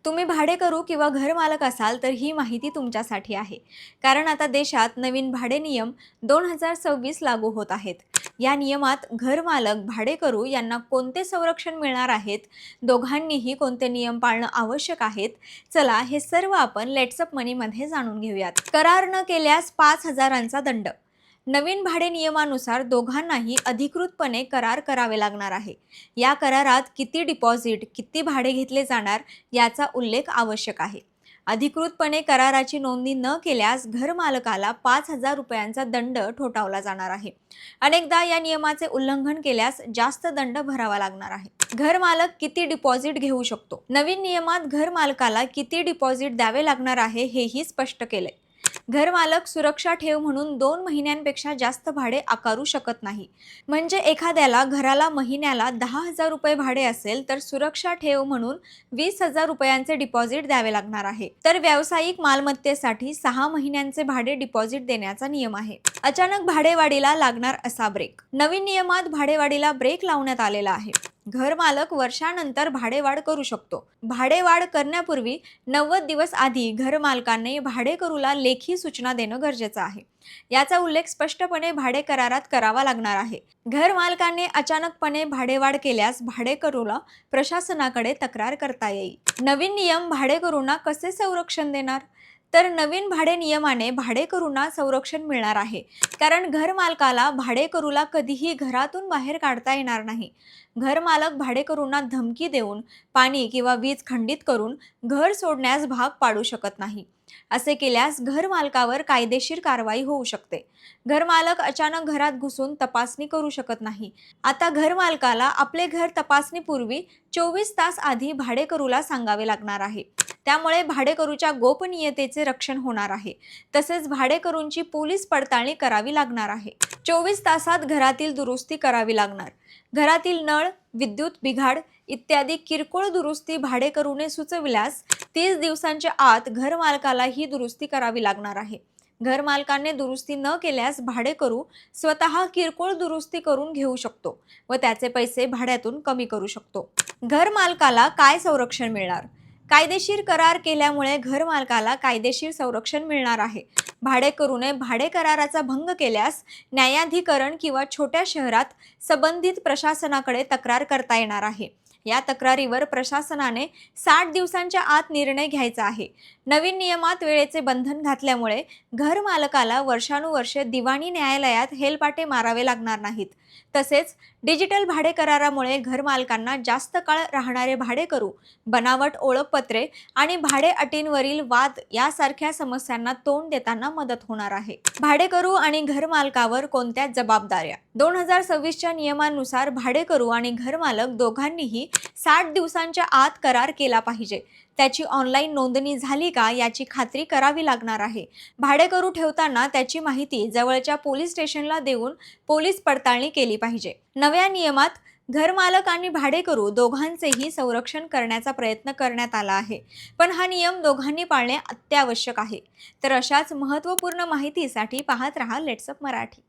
तुम्ही भाडेकरू किंवा घरमालक असाल तर ही माहिती तुमच्यासाठी आहे. कारण आता देशात नवीन भाडे नियम 2026 लागू होत आहेत. या नियमात घरमालक, भाडेकरू यांना कोणते संरक्षण मिळणार आहेत, दोघांनीही कोणते नियम पाळणं आवश्यक आहेत, चला हे सर्व आपण लेट्स अप मनीमध्ये जाणून घेऊयात. करार न केल्यास 5,000चा दंड. नवीन भाडे नियमानुसार दोघांनाही अधिकृतपणे करार करावे लागणार आहे. या करारात किती डिपॉझिट, किती भाडे घेतले जाणार याचा उल्लेख आवश्यक आहे. अधिकृतपणे कराराची नोंदणी न केल्यास घरमालकाला 5,000 रुपयांचा दंड ठोठावला जाणार आहे. अनेकदा या नियमाचे उल्लंघन केल्यास जास्त दंड भरावा लागणार आहे. घरमालक किती डिपॉझिट घेऊ शकतो? नवीन नियमात घरमालकाला किती डिपॉझिट द्यावे लागणार आहे हेही स्पष्ट केलंय. घरमालक सुरक्षा ठेव म्हणून 2 महिन्यांपेक्षा जास्त भाडे आकारू शकत नाही. म्हणजे एखाद्याला घराला महिन्याला 10,000 रुपये भाडे असेल तर सुरक्षा ठेव म्हणून 20,000 रुपयांचे डिपॉझिट द्यावे लागणार आहे. तर व्यावसायिक मालमत्तेसाठी 6 महिन्यांचे भाडे डिपॉझिट देण्याचा नियम आहे. अचानक भाडेवाढीला लागणार असा ब्रेक. नवीन नियमात भाडेवाढीला ब्रेक लावण्यात आलेला आहे. घरमालक वर्षानंतर भाडेवाढ करू शकतो. भाडेवाढ करण्यापूर्वी 90 दिवस आधी घरमालकाने भाडेकरूला लेखी सूचना देणं गरजेचं आहे. याचा उल्लेख स्पष्टपणे भाडे करारात करावा लागणार आहे. घरमालकाने अचानकपणे भाडेवाढ केल्यास भाडेकरूला प्रशासनाकडे तक्रार करता येईल. नवीन नियम भाडेकरूंना कसे संरक्षण देणार? तर नवीन भाडे नियमाने भाडेकरूंना संरक्षण मिळणार आहे. कारण घरमालकाला भाडेकरूला कधीही घरातून बाहेर काढता येणार नाही. घरमालक भाडेकरूंना धमकी देऊन, पाणी किंवा वीज खंडित करून घर सोडण्यास भाग पाडू शकत नाही. असे केल्यास घरमालकावर कायदेशीर कारवाई होऊ शकते. घरमालक अचानक घरात घुसून तपासणी करू शकत नाही. आता घरमालकाला आपले घर तपासणीपूर्वी 24 तास आधी भाडेकरूला सांगावे लागणार आहे. त्यामुळे भाडेकरूच्या गोपनीयतेचे रक्षण होणार आहे. तसेच भाडेकरूंची पोलीस पडताळणी करावी लागणार आहे. 24 तासात घरातील दुरुस्ती करावी लागणार. घरातील नळ, विद्युत बिघाड इत्यादी किरकोळ दुरुस्ती भाडेकरूने सुचविल्यास 30 दिवसांच्या आत घरमालकाला ही दुरुस्ती करावी लागणार आहे. घरमालकाने दुरुस्ती न केल्यास भाडेकरू स्वतः किरकोळ दुरुस्ती करून घेऊ शकतो व त्याचे पैसे भाड्यातून कमी करू शकतो. घरमालकाला काय संरक्षण मिळणार? कायदेशीर करार केल्यामुळे घरमालकाला कायदेशीर संरक्षण मिळणार आहे. भाडेकरूने भाडे कराराचा भंग केल्यास न्यायाधिकरण किंवा छोट्या शहरात संबंधित प्रशासनाकडे तक्रार करता येणार आहे. या तक्रारीवर प्रशासनाने 60 दिवसांच्या आत निर्णय घ्यायचा आहे. नवीन नियमात वेळेचे बंधन घातल्यामुळे घरमालकाला वर्षानुवर्षे दिवाणी न्यायालयात हेलपाटे मारावे लागणार नाहीत. तसेच डिजिटल भाडे करारामुळे घरमालकांना जास्त काळ राहणारे भाडेकरू, बनावट ओळखपत्रे आणि भाडे अटींवरील वाद यासारख्या समस्यांना तोंड देताना मदत होणार आहे. भाडेकरू आणि घरमालकावर कोणत्या जबाबदाऱ्या? 2026च्या नियमानुसार भाडेकरू आणि घरमालक दोघांनीही 60 दिवसांच्या आत करार केला पाहिजे. त्याची ऑनलाईन नोंदणी झाली का याची खात्री करावी लागणार आहे. भाडेकरू ठेवताना त्याची माहिती जवळच्या पोलीस स्टेशनला देऊन पोलीस पडताळणी केली पाहिजे. नव्या नियमात घरमालक आणि भाडेकरू दोघांचेही संरक्षण करण्याचा प्रयत्न करण्यात आला आहे. पण हा नियम दोघांनी पाळणे अत्यावश्यक आहे. तर अशाच महत्त्वपूर्ण माहितीसाठी पाहत रहा लेट्स अप मराठी.